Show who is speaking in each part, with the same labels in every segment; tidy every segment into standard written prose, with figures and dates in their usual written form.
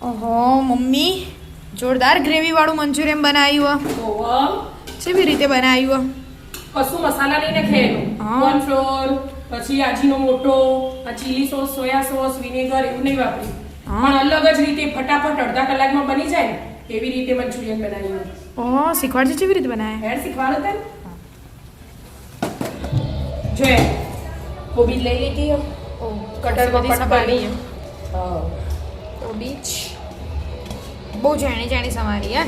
Speaker 1: ઓહો મમ્મી જોરદાર ગ્રેવી વાળું મંચુરિયન બનાવ્યું. કેવી રીતે બનાવ્યું?
Speaker 2: કશું મસાલા નહીં નાખે એનું. કોર્નફ્લોર, પછી આજીનો મોટો, આ chilli sauce, soya sauce, vinegar એવું નહીં વાપર્યું. પણ અલગ જ રીતે ફટાફટ અડધા કલાકમાં બની જાય ને એવી રીતે મંચુરિયન બનાવ્યું.
Speaker 1: ઓહ શીખવાડજો કેવી રીતે બનાવે?
Speaker 2: હેડ શીખવાડો તને. જો કોબીજ લઈ લીધી. કટરમાં કટ કરી.
Speaker 1: કોબીજ બહુ જાણી જાણી સમારી હે.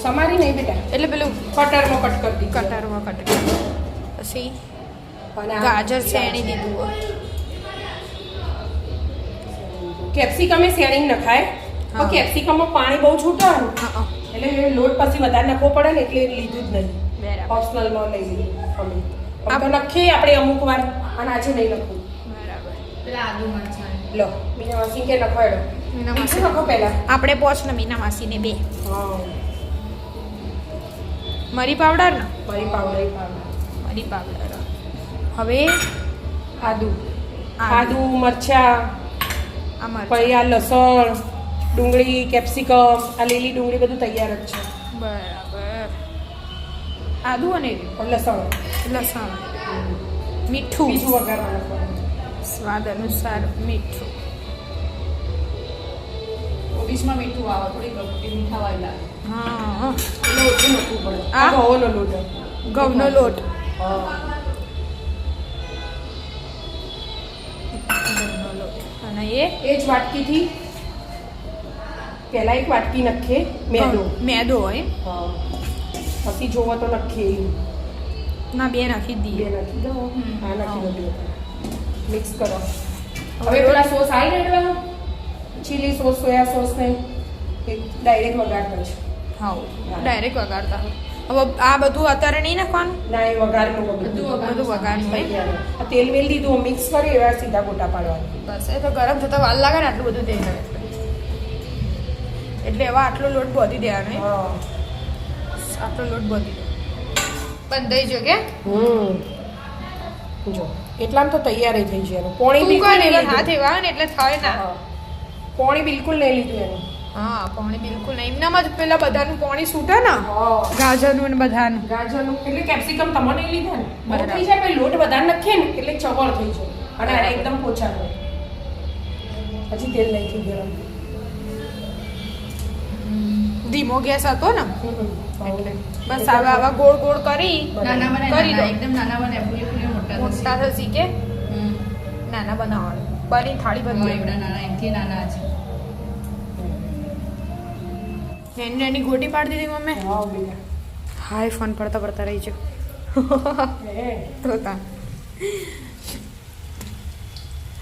Speaker 2: સમારી નહીં બેટા,
Speaker 1: એટલે પેલું
Speaker 2: કટરમાં કટ કરી દીધી.
Speaker 1: કટરમાં કટ કરી. પછી ગાજર શેણી દીધું.
Speaker 2: કેપ્સિકમ એ શેણી નખાય પણ કેપ્સિકમમાં પાણી બહુ છૂટવાનું એટલે લોટ પછી વધારે નાખવો પડે ને એટલે લીધું જ નહીં. ઓપ્શનલમાં લઈ લીધું અમે. તો નખીએ આપણે અમુક વાર અને આજે નહીં લખવું.
Speaker 1: બરાબર. પેલા આદુ મરચાં
Speaker 2: લો મીના માસી કે નખાડો.
Speaker 1: મીના માસી
Speaker 2: નખો પહેલા.
Speaker 1: આપણે પોચ ને મીના માસીને બે.
Speaker 2: હા
Speaker 1: મરી પાવડર ને
Speaker 2: મરી પાવડર
Speaker 1: મરી પાવડર. હવે
Speaker 2: આદુ મરચા, પછી આ લસણ, ડુંગળી, કેપ્સિકમ, આ લીલી ડુંગળી બધું તૈયાર જ છે.
Speaker 1: બરાબર. આદુ અને લસણ મીઠું
Speaker 2: બીજું વઘારવાનું.
Speaker 1: સ્વાદ અનુસાર મીઠું.
Speaker 3: કોબીજમાં મીઠું આવે, થોડી મીઠા વાળી લાગે.
Speaker 1: હા
Speaker 2: એટલે ઓછું મૂકવું પડે.
Speaker 1: આ
Speaker 2: ઘઉંનો લોટ.
Speaker 1: ઘઉંનો લોટ. અને એ
Speaker 2: જ વાટકીથી પહેલા એક વાટકી નખે
Speaker 1: મેદો હોય.
Speaker 2: પછી જોવો તો નખે
Speaker 1: ના બે નાખી દઈએ.
Speaker 2: નાખી દો. હા નાખી દો. મિક્સ કરો. હવે પેલા સોસ આવી રેડવાનો, ચીલી સોસ, સોયા સોસ ને ડાયરેક્ટ વઘારતા છે.
Speaker 1: હા ડાયરેક્ટ વઘારતા. હવે આ બધું અત્યારે નહીં નાખવાનું?
Speaker 2: ના એ વઘારનું
Speaker 1: બધું વઘારનું હોય.
Speaker 2: તેલ વેલ દીધું મિક્સ કરી એવા સીધા ગોટા પાડવાના.
Speaker 1: બસ એ તો ગરમ થતા વાર લાગે ને આટલું બધું તેલ એટલે એવા આટલો લોટ બાંધી દેવાનો. આટલો લોટ બાંધી દો. બંધાઈ જો કે
Speaker 2: જો એટલામાં તો તૈયાર થઈ જાય. પોણી બિલકુલ નહીં
Speaker 1: હાથ એવા ને એટલે થાય ના.
Speaker 2: પોણી બિલકુલ નહીં લીધું એનું.
Speaker 1: હા પાણી બિલકુલ નહીં. એમનામાં જ પેલા બધાનું પાણી છૂટે ને ગાજરનું ને બધાનું.
Speaker 2: ગાજરનું એટલે કેપ્સિકમ તમે નહીં લીધા ને બહુ થઈ જાય. પછી લોટ વધારે નાખીએ ને એટલે ચવળ થઈ જાય અને આને એકદમ પોચા હોય. પછી તેલ નાખી ગરમ.
Speaker 1: ધીમો ગેસ હતો ને એટલે બસ હવે આવા ગોળ ગોળ કરી
Speaker 3: નાના
Speaker 1: કરી
Speaker 3: બનાય,
Speaker 1: દો.
Speaker 3: એકદમ નાના બનાય, ફૂલી
Speaker 1: મોટા થશે કે નાના બનાવવાનું. બની થાળી બની
Speaker 3: એવડા નાના, એમથી નાના છે.
Speaker 1: એની એની ગોટી પાડી દીધી મમ્મી. હાય ફોન પડતા પડતા રહી છે. તો તા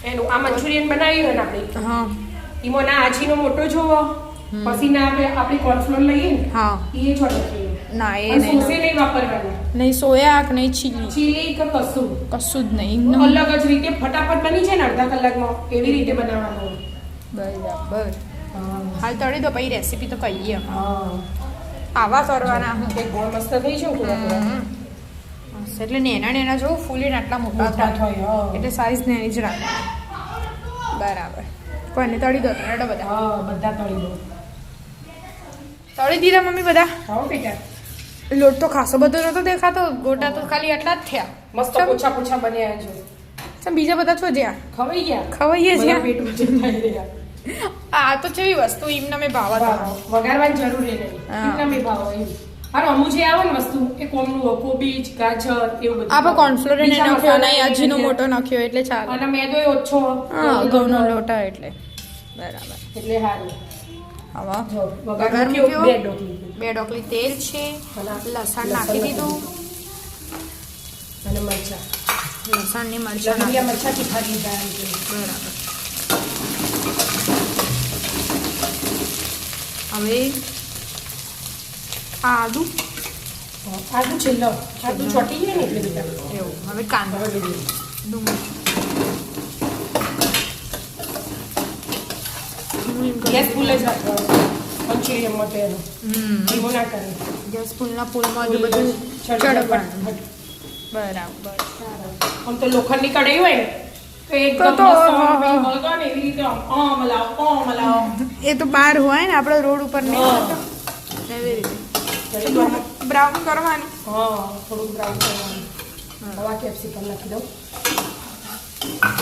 Speaker 2: એનું આ મંચુરિયન બનાવ્યું ને આપણે.
Speaker 1: હા
Speaker 2: એમાં ના આજીનો મોટો જોવો, પછી ના આપણે કોર્નફ્લોર લઈએ ને
Speaker 1: હા
Speaker 2: એ છોડો
Speaker 1: ના એ
Speaker 2: સોસે
Speaker 1: નહીં
Speaker 2: નહીં વાપરવાના.
Speaker 1: નહીં સોયા કે નહીં ચીલી
Speaker 2: ચીલી કે કશું
Speaker 1: કશું જ નહીં.
Speaker 2: અલગ જ રીતે ફટાફટ બની જાય ને અડધા કલાકમાં એવી રીતે બનાવવાનું.
Speaker 1: બરાબર. હાલ તળી દો પછી રેસીપી તો કહીએ.
Speaker 2: હા
Speaker 1: આવા કરવાના
Speaker 2: એક ગોળ મસ્ત થઈ છે
Speaker 1: એટલે નેના નેના જોવું ફૂલીને આટલા મોટા થાય એટલે સાઈઝ નેની જ રાખવાની. બરાબર. કોઈને તળી દો ટમેટો બધા.
Speaker 2: હા બધા તળી દો.
Speaker 1: તળી દીધા મમ્મી બધા?
Speaker 2: હા બેટા.
Speaker 1: લોટ તો ખાસો બધો નતો દેખાતો, ગોટા તો ખાલી આટલા જ થયા.
Speaker 2: મસ્ત પોછા પોછા બન્યા છે.
Speaker 1: ચમ બીજા બધા છો જ્યાં
Speaker 2: ખવાઈ ગયા.
Speaker 1: ખવાઈએ
Speaker 2: બધા
Speaker 1: જ્યાં
Speaker 2: પેટ ઊંચું થઈ રહ્યા.
Speaker 1: આ તો કેવી વસ્તુ એમને મેં ભાવા હતા.
Speaker 2: વઘારવાની જરૂર નહીં. એટલા મેં ભાવ એમ. અરે અમુ જે આવે ને વસ્તુ એ કોમનું કોબીજ, ગાજર એવું બધું.
Speaker 1: આપણે કોર્નફ્લોર એને નાખ્યો નહીં, આજીનો મોટો નાખ્યો એટલે ચાલે.
Speaker 2: અને મેદો એ ઓછો.
Speaker 1: હા ઘઉંનો લોટા એટલે બરાબર.
Speaker 2: એટલે સારું.
Speaker 1: હવે
Speaker 2: જો
Speaker 1: વઘાર
Speaker 2: વઘાર
Speaker 1: મૂક્યો.
Speaker 2: મૂક્યો.
Speaker 1: 2 ડોકલી તેલ છે, લસણ નાખી દીધું
Speaker 2: અને મરચા.
Speaker 1: લસણની મરચાં
Speaker 2: લસણિયા મરચા તીખા દીધા.
Speaker 1: બરાબર. હવે આદુ
Speaker 2: આદુ છેલ્લો. આદુ ચોટી જાય ને એટલે બધા
Speaker 1: એવું. હવે કાંદા ડુંગળી
Speaker 2: ગેસ ફૂલ જ રાખવાનો મંચુરિયન માટે. ધીમો ના કરે.
Speaker 1: ગેસ ફૂલના ફૂલમાં જ બધું ચડવાનું. બરાબર.
Speaker 2: આમ તો લોખંડની કઢાઈ હોય ને તો એકદમ
Speaker 1: તો,
Speaker 2: મસ્ત
Speaker 1: હા, હા.
Speaker 2: બળગા ને એવી રીતે આમ લાવો
Speaker 1: એ તો બહાર હોય ને આપણે રોડ ઉપર નહીં
Speaker 2: હા.
Speaker 1: હોતા. એવી રીતે
Speaker 2: જરીક વાર
Speaker 1: બ્રાઉન કરવાની
Speaker 2: હા થોડુંક બ્રાઉન કરવાનું હવે આ કેપ્સિકમ નાખી દઉં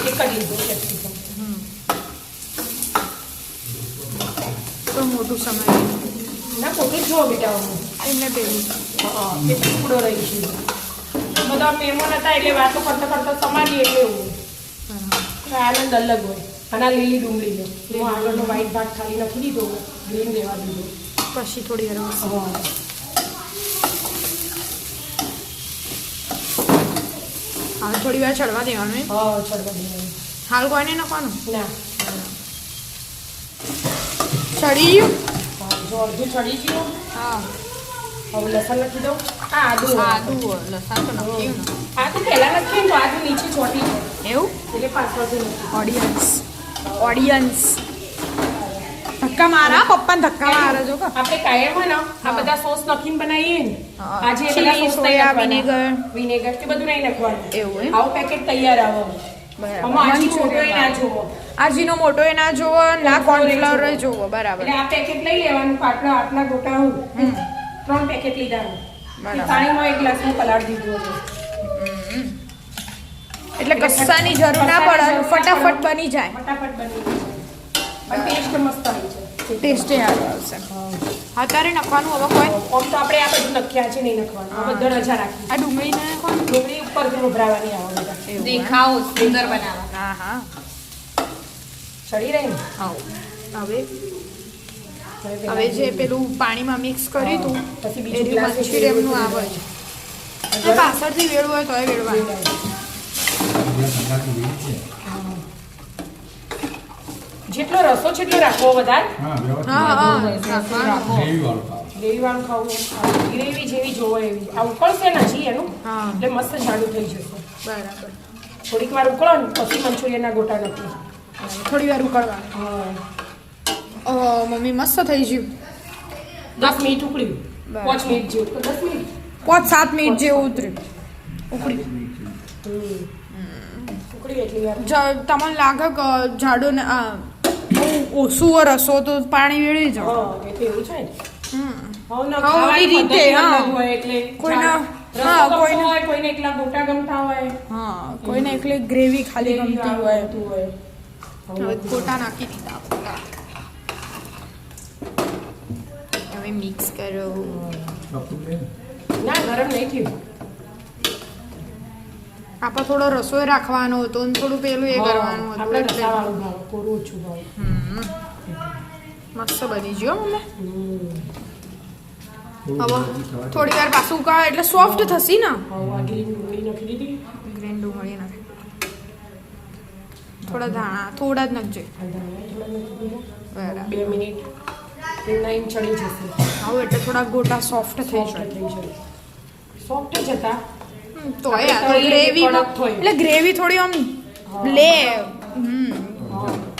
Speaker 2: એક જ લીધું કેપ્સિકમ
Speaker 1: તો મોટું સમય
Speaker 2: ના ખોટું જો બેટા હું
Speaker 1: એમને પેલું
Speaker 2: હા એ ટુકડો રહી છે બધા મહેમાન હતા એટલે વાતો કરતા કરતા સમાડી એટલે એવું આનંદ અલગ હોય અને આ લીલી ડુંગળી લો હું આગળનો વ્હાઈટ ભાગ ખાલી નાખી દીધો ગ્રીન રહેવા દીધો
Speaker 1: પછી થોડી વાર વાર.
Speaker 2: હા
Speaker 1: હવે થોડી વાર ચડવા દેવાનું એમ?
Speaker 2: હા ચડવા દેવાનું
Speaker 1: હાલ કોઈને નાખવાનું
Speaker 2: ના
Speaker 1: ચડી ગયું
Speaker 2: હા જો અડધું ચડી ગયું
Speaker 1: હા
Speaker 2: હવે લસણ નાખી દઉં આ આદુ
Speaker 1: આદુ લસણ તો નાખ્યું ને
Speaker 2: આદુ પહેલા નાખીએ ને તો આદુ નીચે ચોટી જાય
Speaker 1: એવું
Speaker 2: એટલે પાછળથી નાખી
Speaker 1: ઓડિયન્સ ધક્કા મારા પપ્પાને ધક્કા મારે જો કે
Speaker 2: આપણે કાયમ હોય ને આ બધા સોસ નાખીને બનાવીએ ને
Speaker 1: હા.
Speaker 2: આજે
Speaker 1: Chili,
Speaker 2: બધા સોસ
Speaker 1: soya, vinegar.
Speaker 2: વિનેગર કે બધું નહીં નાખવાનું
Speaker 1: એવું એમ?
Speaker 2: આવું પેકેટ તૈયાર આવે
Speaker 1: બરાબર.
Speaker 2: આમાં આજી
Speaker 1: મંચુરિયન
Speaker 2: મોટો ના જોવો
Speaker 1: આજીનો મોટો એ ના જોવો ના કોર્નફ્લાવર જોવો બરાબર
Speaker 2: એટલે આ પેકેટ લઈ લેવાનું આટલા આટલા ગોટા હું 3 પેકેટ લીધા
Speaker 1: બરાબર.
Speaker 2: પાણીમાં એક ગ્લાસનું પલાળ દીધું હતું
Speaker 1: એટલે કસ્સાની જરૂર ના પડે ફટાફટ બની જાય
Speaker 2: ફટાફટ બની જાય પણ ટેસ્ટ મસ્ત આવી છે
Speaker 1: ટેસ્ટી આવશે અત્યારે નાખવાનું હવે કોઈ
Speaker 2: આમ તો આપણે આ બધું નખ્યા છે નહીં નાખવાનું આ બધા રજા રાખી
Speaker 1: આ ડુંગળી ના નાખવાનું
Speaker 2: ડુંગળી ઉપરથી ઉભરાવાની આવે બધા
Speaker 1: એવું એમ?
Speaker 3: દેખાવ સુંદર બનાવવા
Speaker 1: હા હા
Speaker 2: ચડી રહી ને
Speaker 1: હવે હવે જે પેલું પાણીમાં મિક્સ કર્યું હતું
Speaker 2: પછી
Speaker 1: એ
Speaker 2: બીજું ગ્લાસ
Speaker 1: મંચુરિયનનું આવે છે એ પાછળથી વેળવું હોય તોય વેળવાનું
Speaker 2: જેટલો રસો જેટલો રાખવો વધારે
Speaker 1: હા હા નાખવાનું.
Speaker 2: ગ્રેવી વાળું ખાવું ગ્રેવી જેવી જોવો એવી આ ઉકળશે ને હજી એનું
Speaker 1: હા
Speaker 2: એટલે મસ્ત જાડું થઈ જશે
Speaker 1: બરાબર
Speaker 2: થોડીક વાર ઉકળો ને પછી મંચુરિયનના ગોટા નાખી
Speaker 1: થોડી વાર ઉકળવાનું
Speaker 2: હા
Speaker 1: મમ્મી મસ્ત થઈ ગયું
Speaker 2: 10 મિનિટ ઉકળ્યું
Speaker 1: બરાબર.
Speaker 2: 5 મિનિટ જેવું તો 10 મિનિટ
Speaker 1: 5-7 મિનિટ જેવું ઉતર્યું ઉકળી
Speaker 2: ઉકળી એટલી વાર
Speaker 1: તમને લાગે કે જાડો ને બહુ ઓછું રસો તો પાણી વેળી જાવ
Speaker 2: હા એ તો એવું છે ને
Speaker 1: હમ.
Speaker 2: હા ના
Speaker 1: ખાવાની
Speaker 2: ખાવાની
Speaker 1: રીતે,
Speaker 2: રીતે
Speaker 1: હા.
Speaker 2: હોય એટલે
Speaker 1: કોઈના-
Speaker 2: રસો
Speaker 1: હા,
Speaker 2: ગમતો
Speaker 1: કોઈને-
Speaker 2: હોય કોઈને એકલા ગોટા ગમતા હોય
Speaker 1: હા કોઈને એકલી ગ્રેવી ખાલી ગમતી હોય
Speaker 2: ગમતું હોય
Speaker 1: હવે ગોટા નાખી દીધા હવે મિક્સ કરો
Speaker 2: ના ગરમ નહીં થયું
Speaker 1: આપણે થોડો રસોઈ રાખવાનો હતો અને થોડું પેલું એ કરવાનું હતું
Speaker 2: આપણે
Speaker 1: એટલે
Speaker 2: રસાવાળું ભાવ કોરું ઓછું ભાવ
Speaker 1: મસ્ત બની ગયો મમ્મી હવે થોડી વાર પાછું ઉકાળો એટલે સોફ્ટ થશે ને
Speaker 2: હવે આ ગ્રીન ડુંગળી નાખી દીધી
Speaker 1: ગ્રીન ડુંગળી નાખે થોડા ધાણા થોડા જ નાખજો બરાબર
Speaker 2: 2 મિનિટ નાઈન ચડી જશે
Speaker 1: હવે એટલે થોડા ગોટા સોફ્ટ થઈ
Speaker 2: સોફ્ટ
Speaker 1: જાય
Speaker 2: થઈ જશે સોફ્ટ જ હતા
Speaker 1: તો
Speaker 2: આપણે
Speaker 1: યાર
Speaker 2: તળીએ
Speaker 1: ગ્રેવી
Speaker 2: કડક હોય.
Speaker 1: એટલે ગ્રેવી થોડી આમ લે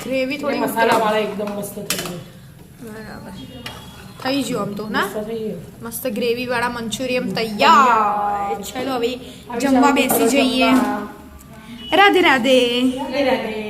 Speaker 1: ગ્રેવી થોડી
Speaker 2: મસાલા વાળા એકદમ મસ્ત થઈ ગયું
Speaker 1: બરાબર થઈ ગયું આમ તો ના
Speaker 2: મસ્ત થઈ ગયું
Speaker 1: મસ્ત ગ્રેવી વાળા મંચુરિયન તૈયાર ચલો હવે જમવા બેસી જઈએ રાધે રાધે
Speaker 2: રાધે રાધે